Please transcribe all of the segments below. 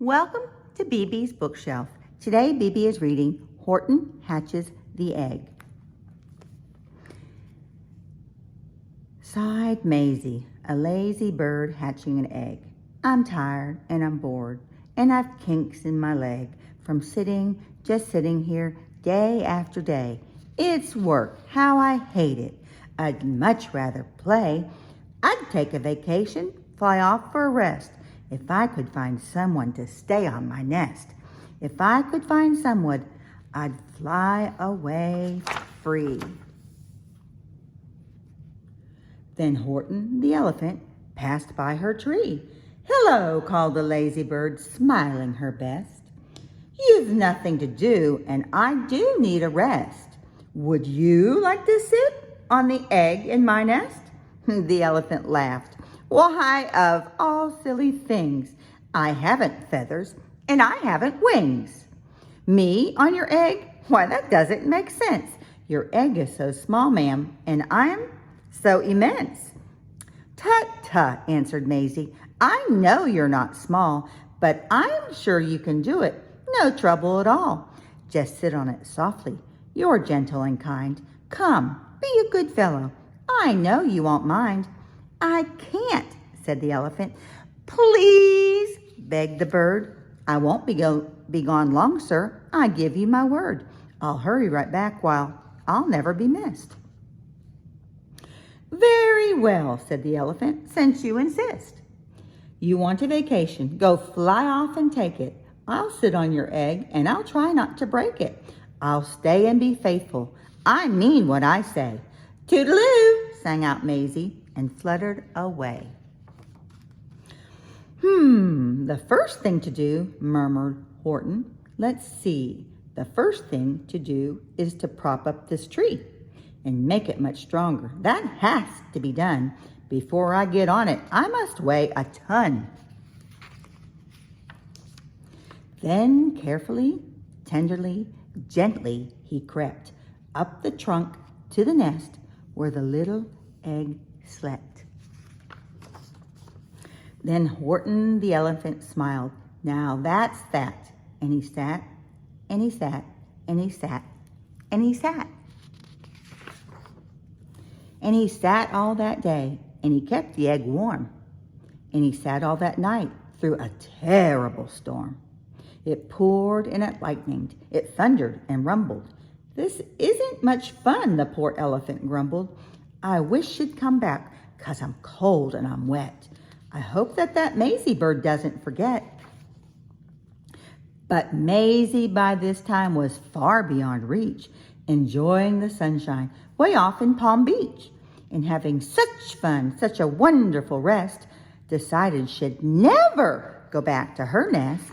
Welcome to BeBe's Bookshelf. Today BeBe is reading Horton Hatches the Egg. Sighed Maisy, a lazy bird hatching an egg. I'm tired and I'm bored and I've kinks in my leg from just sitting here day after day. It's work, how I hate it. I'd much rather play. I'd take a vacation, fly off for a rest. If I could find someone to stay on my nest. If I could find someone, I'd fly away free. Then Horton, the elephant, passed by her tree. Hello, called the lazy bird, smiling her best. You've nothing to do, and I do need a rest. Would you like to sit on the egg in my nest? The elephant laughed. Why, of all silly things, I haven't feathers and I haven't wings. Me on your egg? Why, that doesn't make sense. Your egg is so small, ma'am, and I'm so immense. Tut, tut, answered Maisy. I know you're not small, but I'm sure you can do it. No trouble at all. Just sit on it softly. You're gentle and kind. Come, be a good fellow. I know you won't mind. I can't, said the elephant. Please, begged the bird. I won't be gone long, sir. I give you my word. I'll hurry right back while I'll never be missed. Very well, said the elephant, since you insist. You want a vacation. Go fly off and take it. I'll sit on your egg and I'll try not to break it. I'll stay and be faithful. I mean what I say. Toodaloo, sang out Maisy and fluttered away. The first thing to do, murmured Horton. Let's see. The first thing to do is to prop up this tree and make it much stronger. That has to be done. Before I get on it, I must weigh a ton. Then carefully, tenderly, gently, he crept up the trunk to the nest where the little egg slept. Then Horton the elephant smiled. Now that's that. And he sat, and he sat, and he sat, and he sat. And he sat all that day, and he kept the egg warm. And he sat all that night through a terrible storm. It poured and it lightened. It thundered and rumbled. This isn't much fun, the poor elephant grumbled. I wish she'd come back, 'cause I'm cold and I'm wet. I hope that Maisy bird doesn't forget. But Maisy by this time was far beyond reach, enjoying the sunshine way off in Palm Beach, and having such fun, such a wonderful rest, decided she'd never go back to her nest.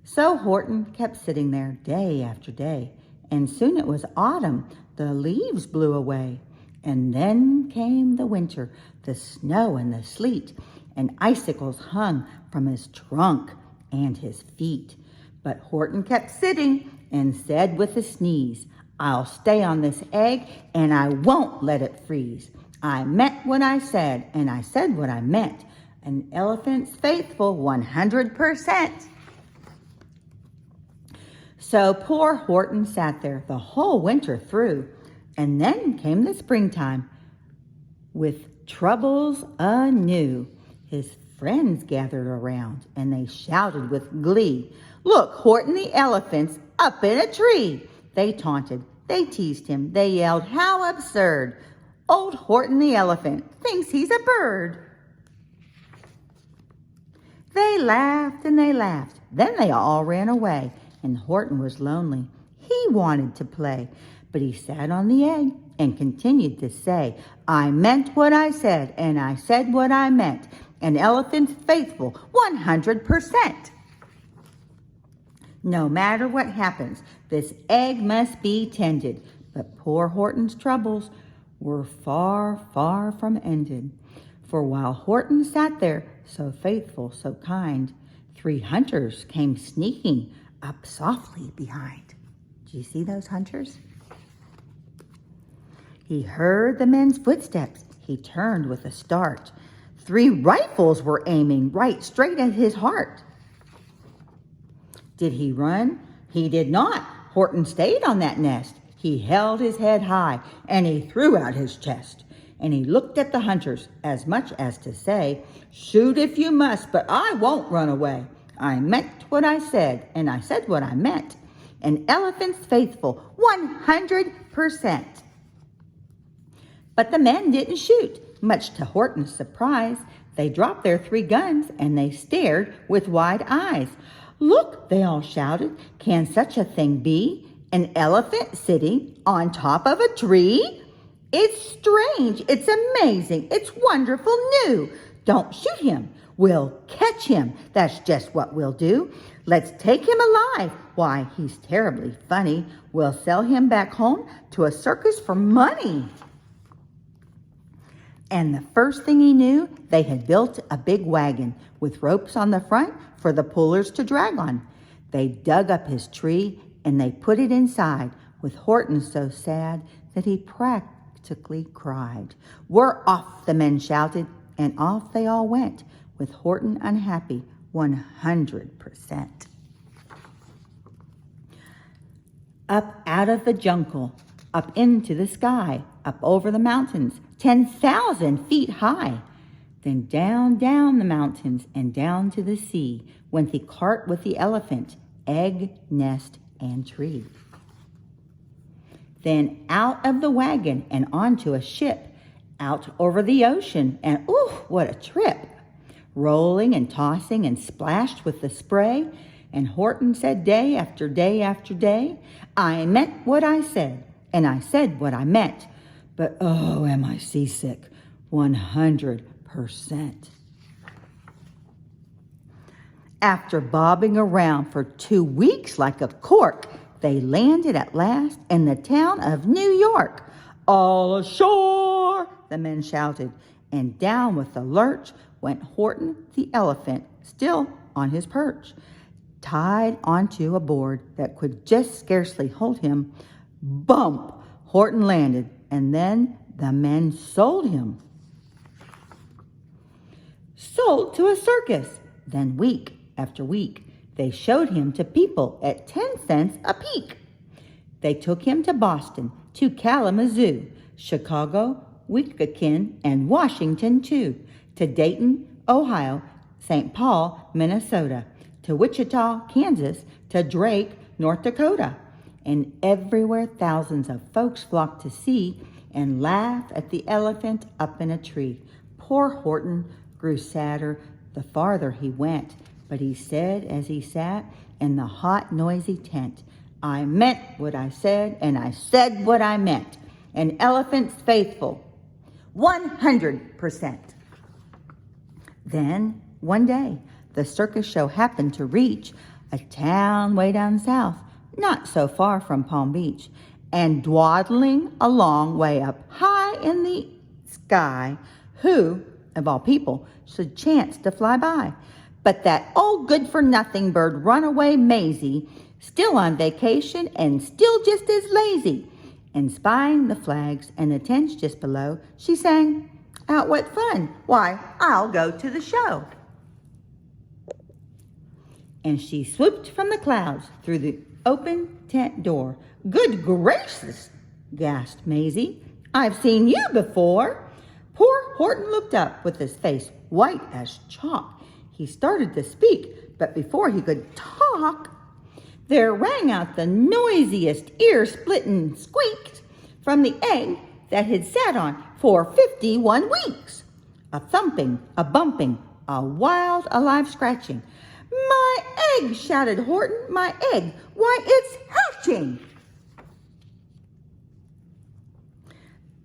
So Horton kept sitting there day after day, and soon it was autumn. The leaves blew away, and then came the winter, the snow and the sleet, and icicles hung from his trunk and his feet. But Horton kept sitting and said with a sneeze, I'll stay on this egg and I won't let it freeze. I meant what I said and I said what I meant. An elephant's faithful 100%. So poor Horton sat there the whole winter through, and then came the springtime with troubles anew. His friends gathered around and they shouted with glee, Look, Horton the elephant's up in a tree. They taunted, they teased him, they yelled, How absurd! Old Horton the elephant thinks he's a bird. They laughed and they laughed. Then they all ran away, and Horton was lonely. He wanted to play, but he sat on the egg and continued to say, I meant what I said, and I said what I meant. An elephant's faithful 100%. No matter what happens, this egg must be tended. But poor Horton's troubles were far, far from ended. For while Horton sat there, so faithful, so kind, 3 hunters came sneaking up softly behind. Do you see those hunters? He heard the men's footsteps. He turned with a start. 3 rifles were aiming right straight at his heart. Did he run? He did not. Horton stayed on that nest. He held his head high, and he threw out his chest. And he looked at the hunters as much as to say, "Shoot if you must, but I won't run away. I meant what I said, and I said what I meant. An elephant's faithful, 100%. But the men didn't shoot, much to Horton's surprise. They dropped their 3 guns, and they stared with wide eyes. "Look," they all shouted, "can such a thing be? An elephant sitting on top of a tree? It's strange, it's amazing, it's wonderful new. Don't shoot him, we'll catch him, that's just what we'll do. Let's take him alive, why, he's terribly funny. We'll sell him back home to a circus for money." And the first thing he knew, they had built a big wagon with ropes on the front for the pullers to drag on. They dug up his tree and they put it inside, with Horton so sad that he practically cried. "We're off," the men shouted, and off they all went, with Horton unhappy 100%. Up out of the jungle, up into the sky, up over the mountains, 10,000 feet high. Then down, down the mountains and down to the sea went the cart with the elephant, egg, nest, and tree. Then out of the wagon and onto a ship, out over the ocean, and ooh, what a trip! Rolling and tossing and splashed with the spray, and Horton said day after day after day, "I meant what I said, and I said what I meant, but oh, am I seasick, 100%. After bobbing around for 2 weeks like a cork, they landed at last in the town of New York. "All ashore!" the men shouted, and down with a lurch went Horton the elephant, still on his perch, tied onto a board that could just scarcely hold him. Bump! Horton landed, and then the men sold him. Sold to a circus. Then week after week, they showed him to people at 10 cents a peek. They took him to Boston, to Kalamazoo, Chicago, Weekakin, and Washington too, to Dayton, Ohio, St. Paul, Minnesota, to Wichita, Kansas, to Drake, North Dakota. And everywhere thousands of folks flocked to see and laugh at the elephant up in a tree. Poor Horton grew sadder the farther he went, but he said as he sat in the hot, noisy tent, "I meant what I said, and I said what I meant. An elephant's faithful, 100%. Then, one day, the circus show happened to reach a town way down south, not so far from Palm Beach, and dwaddling a long way up high in the sky, who, of all people, should chance to fly by, but that old good-for-nothing bird runaway Maisy, still on vacation and still just as lazy. And spying the flags and the tents just below, she sang, "Out what fun! Why, I'll go to the show." And she swooped from the clouds through the open tent door. "Good gracious!" gasped Maisy. "I've seen you before." Poor Horton looked up with his face white as chalk. He started to speak, but before he could talk, there rang out the noisiest ear-splitting squeak from the egg that had sat on for 51 weeks. A thumping, a bumping, a wild, alive scratching. "My egg!" shouted Horton. "My egg! Why, it's hatching!"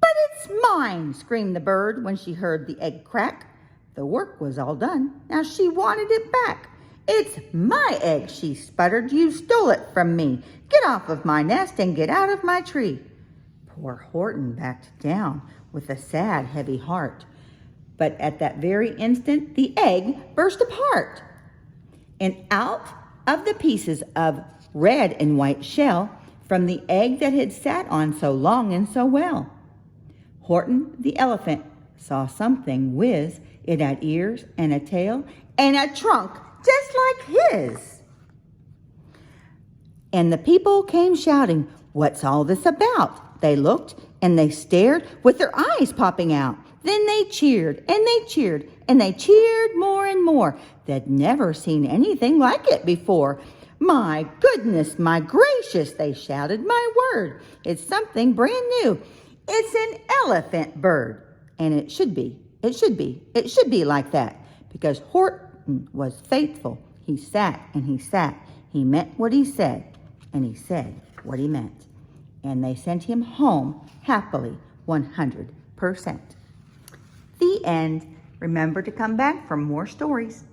"But it's mine!" screamed the bird when she heard the egg crack. The work was all done. Now she wanted it back. "It's my egg," she sputtered. "You stole it from me. Get off of my nest and get out of my tree." Poor Horton backed down with a sad, heavy heart. But at that very instant, the egg burst apart. And out of the pieces of red and white shell from the egg that had sat on so long and so well, Horton the elephant saw something whiz. It had ears and a tail and a trunk just like his. And the people came shouting, "What's all this about?" They looked and they stared with their eyes popping out. Then they cheered and they cheered and they cheered more and more. They'd never seen anything like it before. "My goodness, my gracious," they shouted. "My word, it's something brand new. It's an elephant bird." And it should be like that, because Horton was faithful. He sat and he sat. He meant what he said, and he said what he meant. And they sent him home happily, 100%. The end. Remember to come back for more stories.